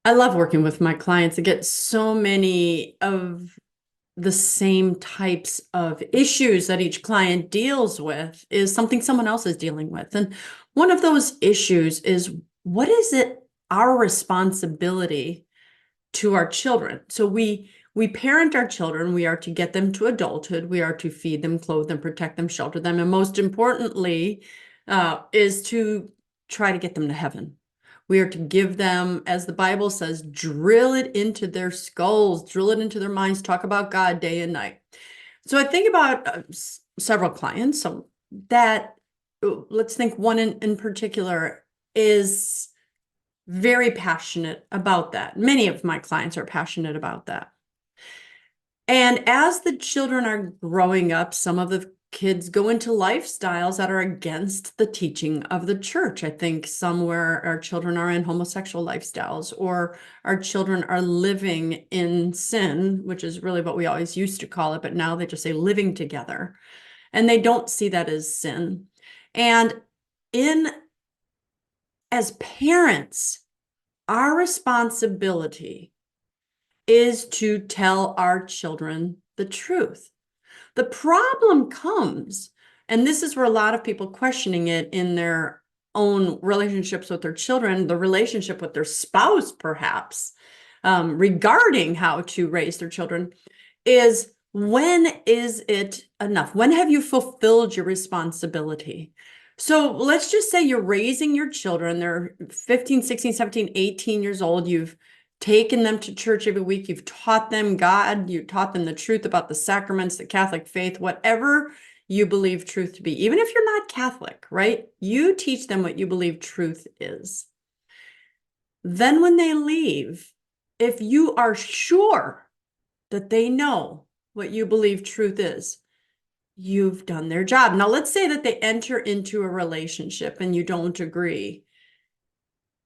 I love working with my clients. I get so many of the same types of issues that each client deals with is something someone else is dealing with. And one of those issues is, what is it our responsibility to our children? So we parent our children. We are to get them to adulthood. We are to feed them, clothe them, protect them, shelter them, and most importantly, is to try to get them to heaven. We are to give them, as the Bible says, drill it into their skulls, drill it into their minds, talk about God day and night. So I think about several clients. So that, let's think one in particular is very passionate about that. Many of my clients are passionate about that. And as the children are growing up, some of the kids go into lifestyles that are against the teaching of the church. I think somewhere our children are in homosexual lifestyles, or our children are living in sin, which is really what we always used to call it, but now they just say living together. And they don't see that as sin. And in as parents, our responsibility is to tell our children the truth. The problem comes, and this is where a lot of people questioning it in their own relationships with their children, the relationship with their spouse, perhaps, regarding how to raise their children, is when is it enough? When have you fulfilled your responsibility? So let's just say you're raising your children. They're 15, 16, 17, 18 years old. You've taken them to church every week. You've taught them God. You taught them the truth about the sacraments, the Catholic faith, whatever you believe truth to be. Even if you're not Catholic, right? You teach them what you believe truth is. Then when they leave, if you are sure that they know what you believe truth is, you've done their job. Now, let's say that they enter into a relationship and you don't agree.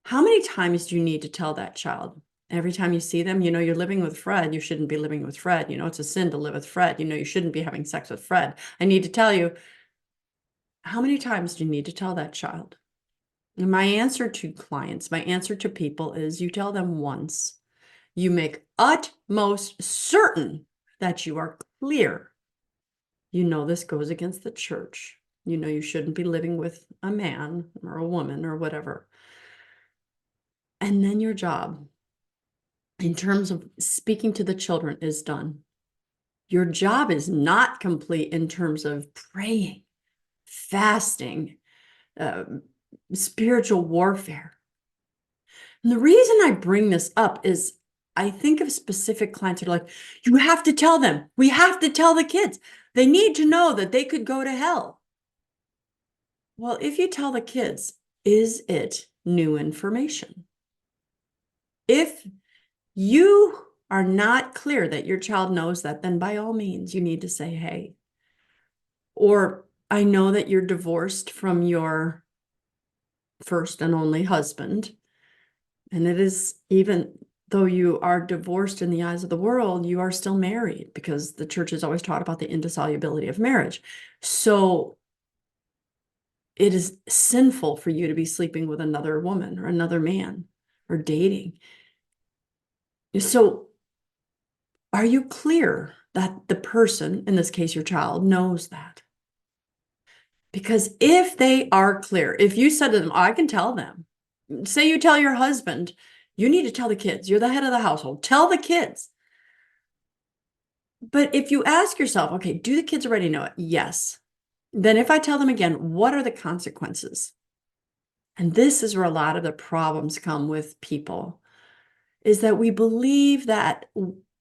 How many times do you need to tell that child? Every time you see them, you're living with Fred. You shouldn't be living with Fred. It's a sin to live with Fred. You shouldn't be having sex with Fred. I need to tell you, how many times do you need to tell that child? And my answer to clients, my answer to people is you tell them once. You make utmost certain that you are clear. This goes against the church. You shouldn't be living with a man or a woman or whatever. And then your job, in terms of speaking to the children, is done. Your job is not complete in terms of praying, fasting, uh, spiritual warfare. And the reason I bring this up is I think of specific clients who are like, you have to tell them. We have to tell the kids. They need to know that they could go to hell. Well, if you tell the kids, is it new information? If you are not clear that your child knows that, then by all means, you need to say, hey, or I know that you're divorced from your first and only husband. And it is, even though you are divorced in the eyes of the world, you are still married, because the church has always taught about the indissolubility of marriage. So it is sinful for you to be sleeping with another woman or another man or dating. So are you clear that the person, in this case, your child, knows that? Because if they are clear, if you said to them, oh, I can tell them, say you tell your husband, you need to tell the kids, you're the head of the household, tell the kids. But if you ask yourself, okay, do the kids already know it? Yes. Then if I tell them again, what are the consequences? And this is where a lot of the problems come with people, is that we believe that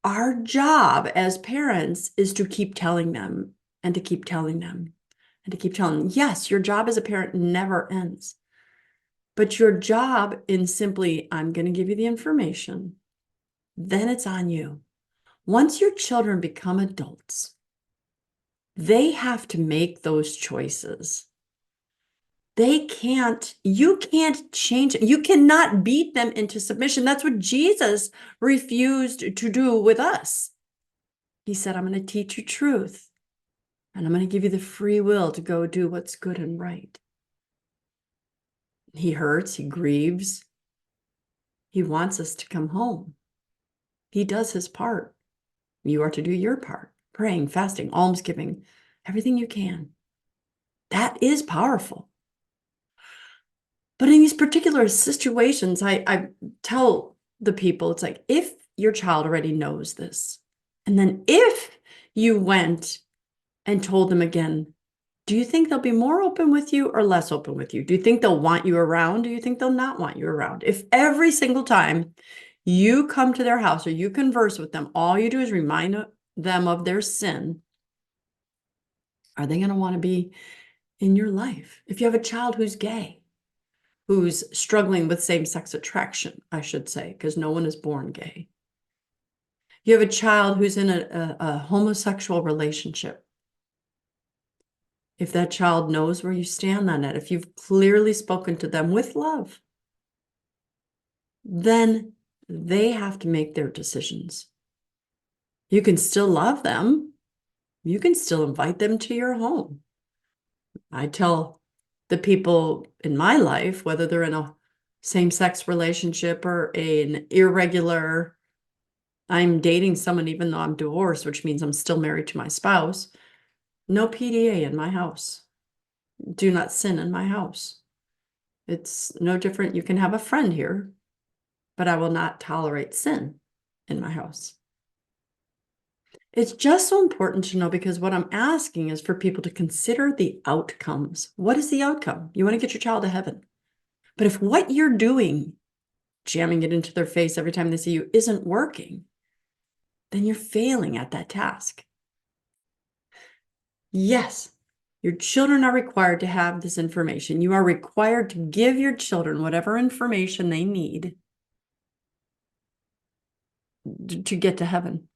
our job as parents is to keep telling them and to keep telling them and to keep telling them. Yes, your job as a parent never ends. But your job in simply, I'm going to give you the information, then it's on you. Once your children become adults, they have to make those choices. You can't change it. You cannot beat them into submission. That's what Jesus refused to do with us. He said, I'm going to teach you truth, and I'm going to give you the free will to go do what's good and right. He hurts, he grieves, He wants us to come home. He does his part. You are to do your part. Praying, fasting, almsgiving, everything you can. That is powerful. But in these particular situations, I tell the people, it's like, if your child already knows this, and then if you went and told them again, do you think they'll be more open with you or less open with you? Do you think they'll want you around? Do you think they'll not want you around? If every single time you come to their house or you converse with them, all you do is remind them of their sin, are they going to want to be in your life? If you have a child who's gay, who's struggling with same-sex attraction, I should say, because no one is born gay. You have a child who's in a homosexual relationship. If that child knows where you stand on it, if you've clearly spoken to them with love, then they have to make their decisions. You can still love them. You can still invite them to your home. I tell the people in my life, whether they're in a same-sex relationship or an irregular, I'm dating someone even though I'm divorced, which means I'm still married to my spouse, no PDA in my house. Do not sin in my house. It's no different. You can have a friend here, but I will not tolerate sin in my house. It's just so important to know, because what I'm asking is for people to consider the outcomes. What is the outcome? You want to get your child to heaven. But if what you're doing, jamming it into their face every time they see you, isn't working, then you're failing at that task. Yes, your children are required to have this information. You are required to give your children whatever information they need to get to heaven.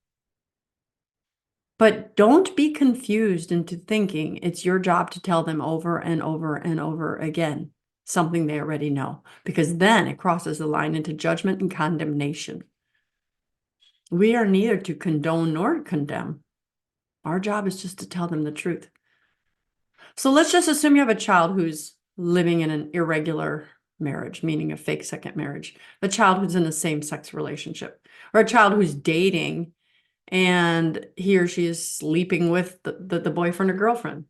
But don't be confused into thinking it's your job to tell them over and over and over again something they already know, because then it crosses the line into judgment and condemnation. We are neither to condone nor condemn. Our job is just to tell them the truth. So let's just assume you have a child who's living in an irregular marriage, meaning a fake second marriage, a child who's in a same-sex relationship, or a child who's dating and he or she is sleeping with the boyfriend or girlfriend.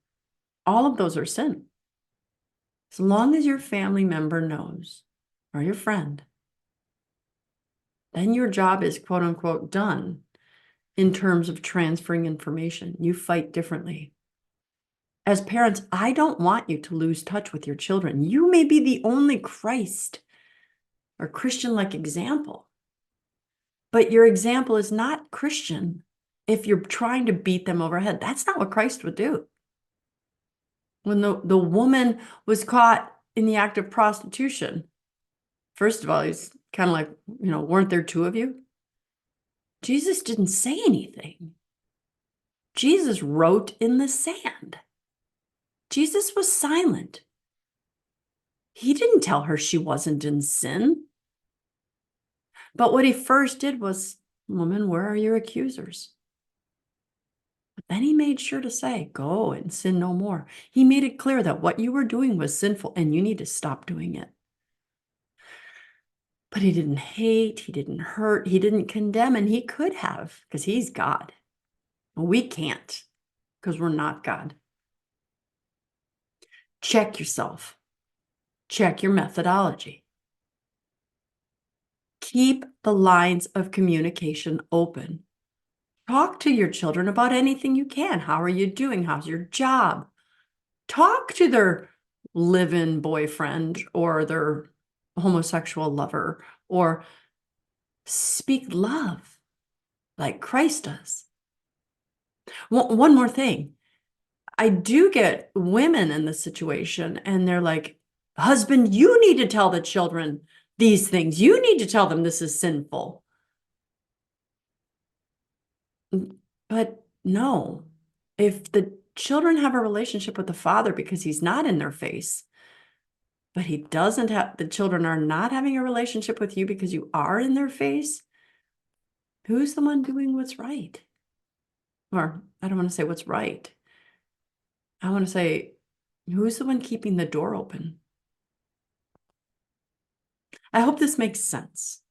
All of those are sin. As long as your family member knows, or your friend, then your job is quote unquote done in terms of transferring information. You fight differently. As parents, I don't want you to lose touch with your children. You may be the only Christ or Christian-like example, but your example is not Christian if you're trying to beat them overhead. That's not what Christ would do. When the woman was caught in the act of prostitution, first of all, he's kind of like, weren't there two of you? Jesus didn't say anything. Jesus wrote in the sand. Jesus was silent. He didn't tell her she wasn't in sin. But what he first did was, woman, where are your accusers? But then he made sure to say, go and sin no more. He made it clear that what you were doing was sinful and you need to stop doing it. But he didn't hate, he didn't hurt, he didn't condemn, and he could have, because he's God. We can't, because we're not God. Check yourself. Check your methodology. Keep the lines of communication open. Talk to your children about anything you can. How are you doing? How's your job? Talk to their live-in boyfriend or their homosexual lover, or speak love like Christ does. One more thing. I do get women in this situation and they're like, husband, you need to tell the children these things. You need to tell them this is sinful. But no, if the children have a relationship with the father because he's not in their face, but he doesn't have, the children are not having a relationship with you because you are in their face, who's the one doing what's right? Or I don't want to say what's right. I want to say, who's the one keeping the door open? I hope this makes sense.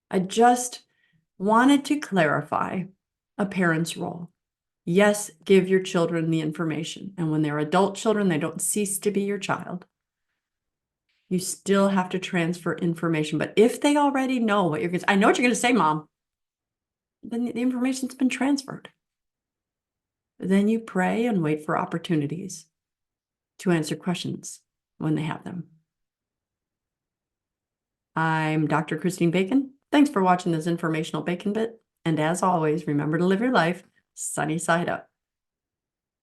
I just wanted to clarify a parent's role. Yes, give your children the information. And when they're adult children, they don't cease to be your child. You still have to transfer information. But if they already know what you're going to, I know what you're going to say, Mom, then the information's been transferred. Then you pray and wait for opportunities to answer questions when they have them. I'm Dr. Christine Bacon. Thanks for watching this informational Bacon Bit. And as always, remember to live your life sunny side up.